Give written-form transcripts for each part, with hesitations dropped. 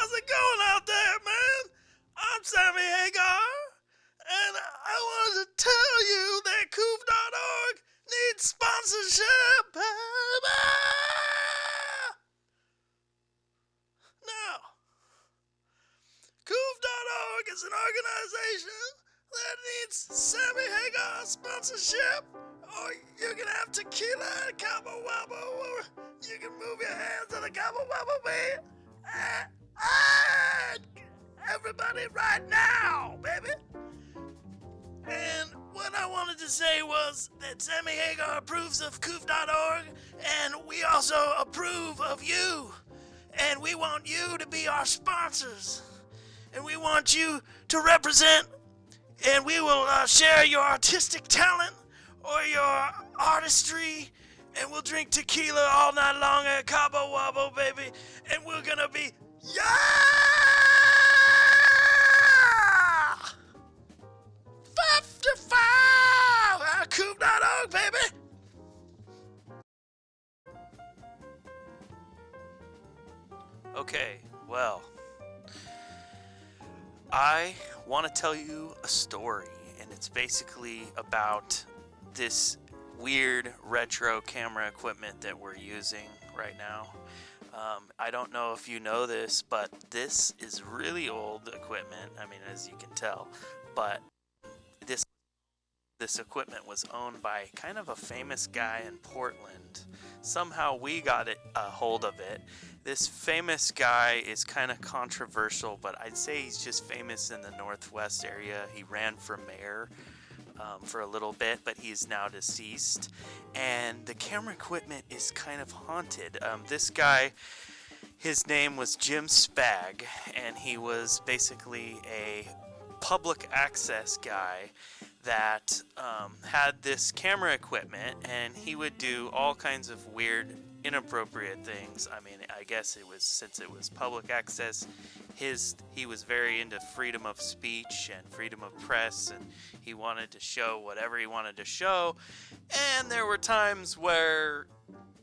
How's it going out there, man? I'm Sammy Hagar, and I wanted to tell you that Coof.org needs sponsorship, baby! Now, Coof.org is an organization that needs Sammy Hagar sponsorship, or you can have tequila and Cabo Wabo, or you can move your hands to the Cabo Wabo beat. Everybody right now, baby. And what I wanted to say was that Sammy Hagar approves of Coof.org, and we also approve of you. And we want you to be our sponsors. And we want you to represent, and we will share your artistic talent or your artistry, and we'll drink tequila all night long at Cabo Wabo, baby. And we're gonna be, yeah! 55 at Coop.org, baby! Okay, well, I want to tell you a story, and it's basically about this weird retro camera equipment that we're using right now. I don't know if you know this, but this is really old equipment. I mean, as you can tell, but this equipment was owned by kind of a famous guy in Portland. Somehow we got a hold of it. This famous guy is kind of controversial, but I'd say he's just famous in the Northwest area. He ran for mayor for a little bit, but he's now deceased. And the camera equipment is kind of haunted. This guy, his name was Jim Spag, and he was basically a public access guy that had this camera equipment, and he would do all kinds of weird, inappropriate things. I mean, I guess it was, since it was public access, he was very into freedom of speech and freedom of press, and he wanted to show whatever he wanted to show. And there were times where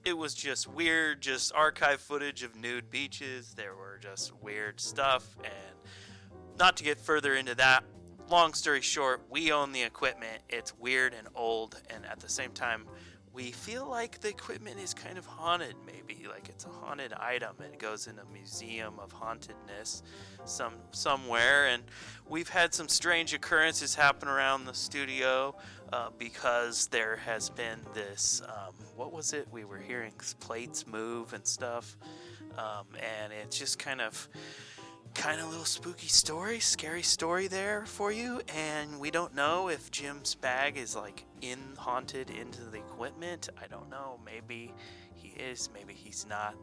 it was just weird, just archive footage of nude beaches. There were just weird stuff, and not to get further into that, long story short, we own the equipment. It's weird and old, and at the same time, we feel like the equipment is kind of haunted, maybe. Like it's a haunted item. It goes in a museum of hauntedness somewhere. And we've had some strange occurrences happen around the studio because there has been this, what was it? We were hearing plates move and stuff. And it's just kind of a little spooky story, scary story there for you, and we don't know if Jim Spag is like haunted into the equipment. I don't know, maybe he is, maybe he's not,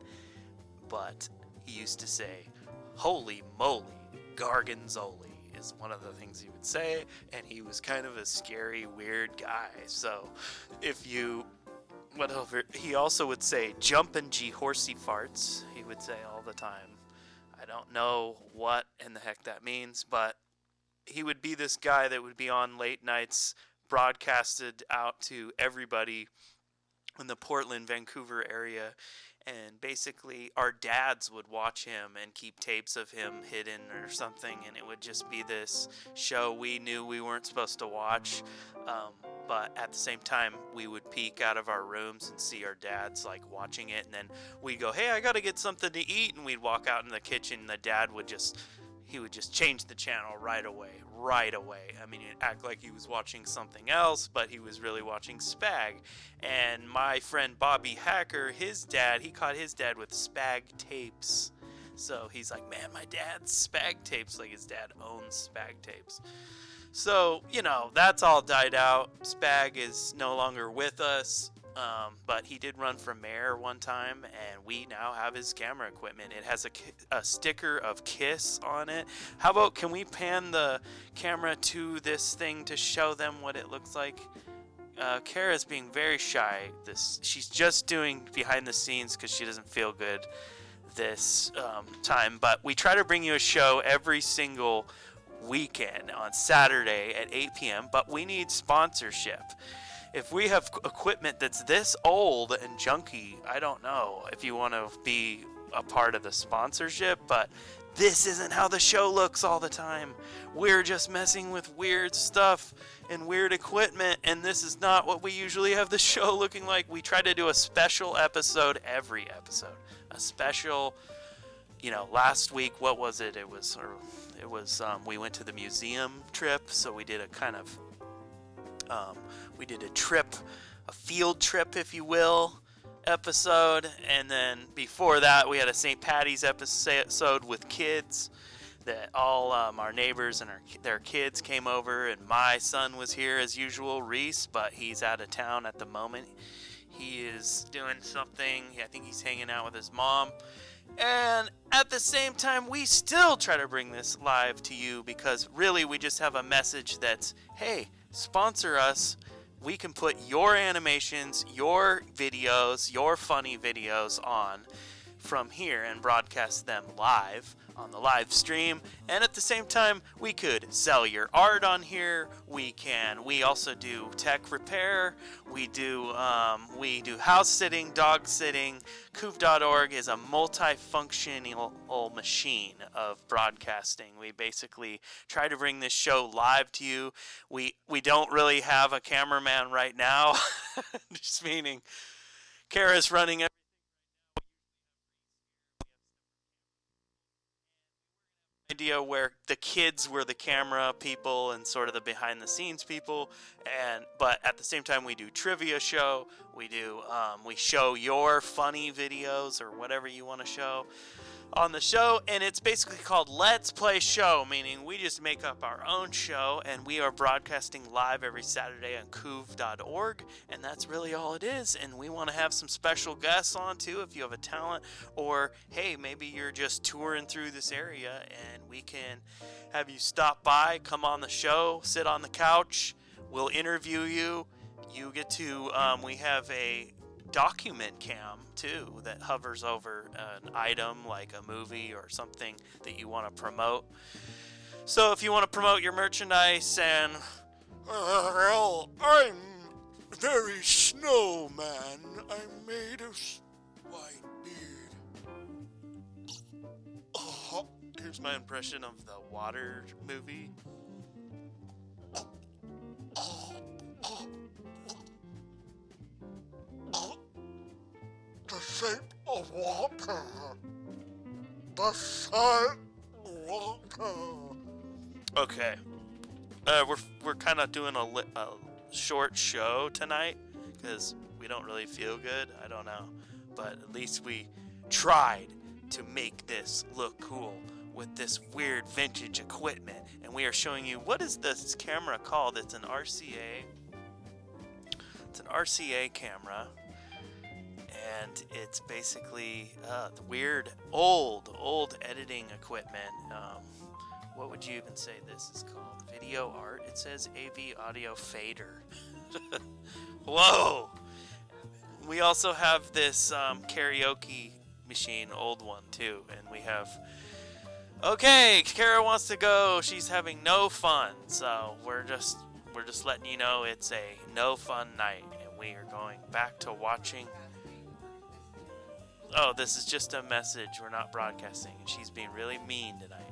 but he used to say, "Holy moly, Garganzoli" is one of the things he would say, and he was kind of a scary, weird guy. So if you he also would say, "Jumpin' G horsey farts," he would say all the time. I don't know what in the heck that means, but he would be this guy that would be on late nights, broadcasted out to everybody in the Portland, Vancouver area, and basically our dads would watch him and keep tapes of him hidden or something, and it would just be this show we knew we weren't supposed to watch, but at the same time we would peek out of our rooms and see our dads like watching it, and then we'd go, "Hey, I gotta get something to eat," and we'd walk out in the kitchen, and the dad would just change the channel right away. I mean, he'd act like he was watching something else, but he was really watching Spag. And my friend Bobby Hacker, his dad, he caught his dad with Spag tapes. So he's like, "Man, my dad's Spag tapes," like his dad owns Spag tapes. So, that's all died out. Spag is no longer with us, but he did run for mayor one time, and we now have his camera equipment. It has a sticker of Kiss on it. How about, can we pan the camera to this thing to show them what it looks like? Kara's being very shy. She's just doing behind the scenes because she doesn't feel good this time, but we try to bring you a show every single weekend on Saturday at 8 p.m., but we need sponsorship. If we have equipment that's this old and junky, I don't know if you want to be a part of the sponsorship, but this isn't how the show looks all the time. We're just messing with weird stuff and weird equipment, and this is not what we usually have the show looking like. We try to do a special episode every episode. A special, last week, what was it? We went to the museum trip, so we did a kind of, we did a field trip, if you will, episode, and then before that we had a St. Patty's episode with kids that all our neighbors and their kids came over, and my son was here as usual, Reese, but he's out of town at the moment. He is doing something. I think he's hanging out with his mom. And at the same time, we still try to bring this live to you because really we just have a message that's, hey, sponsor us. We can put your animations, your videos, your funny videos on from here and broadcast them live on the live stream. And at the same time, we could sell your art on here. We also do tech repair. We do house sitting, dog sitting. Coov.org is a multifunctional machine of broadcasting. We basically try to bring this show live to you. We don't really have a cameraman right now, just meaning Kara's running idea where the kids were the camera people and sort of the behind the scenes people, but at the same time we do trivia show, we show your funny videos or whatever you want to show on the show, and it's basically called Let's Play Show, meaning we just make up our own show, and we are broadcasting live every Saturday on Coov.org, and that's really all it is. And we want to have some special guests on too if you have a talent, or hey, maybe you're just touring through this area and we can have you stop by, come on the show, sit on the couch, we'll interview you. You get to we have a document cam too that hovers over an item like a movie or something that you want to promote. So if you want to promote your merchandise and well, I'm very snowman. I'm made of white beard. Oh, here's my impression of the water movie. The shape of water. The shape of water. Okay. We're kind of doing a short show tonight because we don't really feel good. I don't know. But at least we tried to make this look cool with this weird vintage equipment. And we are showing you, what is this camera called? It's an RCA. It's an RCA camera. And it's basically the weird old editing equipment. What would you even say this is called? Video art. It says AV audio fader. Whoa! We also have this karaoke machine, old one too, and we have. Okay, Kara wants to go. She's having no fun, so we're just letting you know it's a no fun night, and we are going back to watching. Oh, this is just a message. We're not broadcasting. She's being really mean tonight.